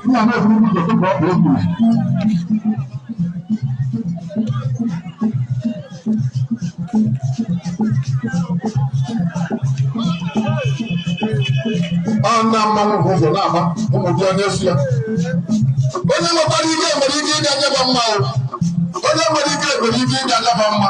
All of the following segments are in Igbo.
Ina na furu da ko ba ko. Ana mmanụ ụzọ na-ama ụmụ dị onye si ya. Onye nwekwara ike nwere ike ịga nyeba mma o. Onye nwere ike nwere ike ịga nyeba mma.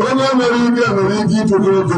Onye nwere ike ịtụ n'oge.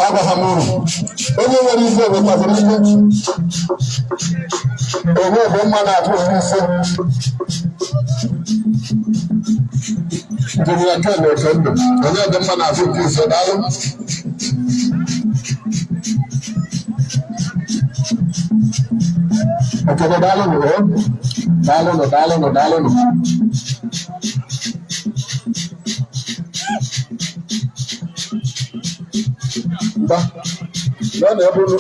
Abahamuru, onye nwere isi ewekwasịrị ike onye bụ mma na-atụ isi jiri ya kemgbe oke ndụ onye dị mma na-atụ isi daalụ okede daalụnụ daalụnụ mba ya na-ebulu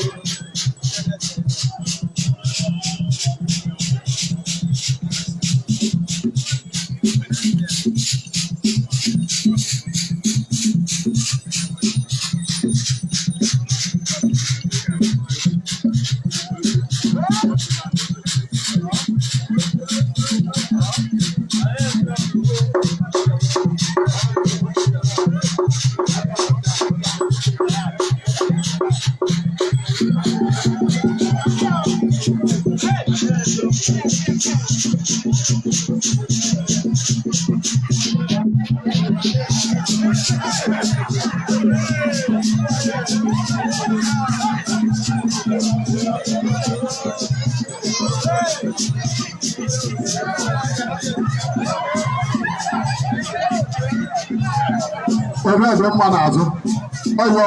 ebe ebe mma n'azụ ọyọ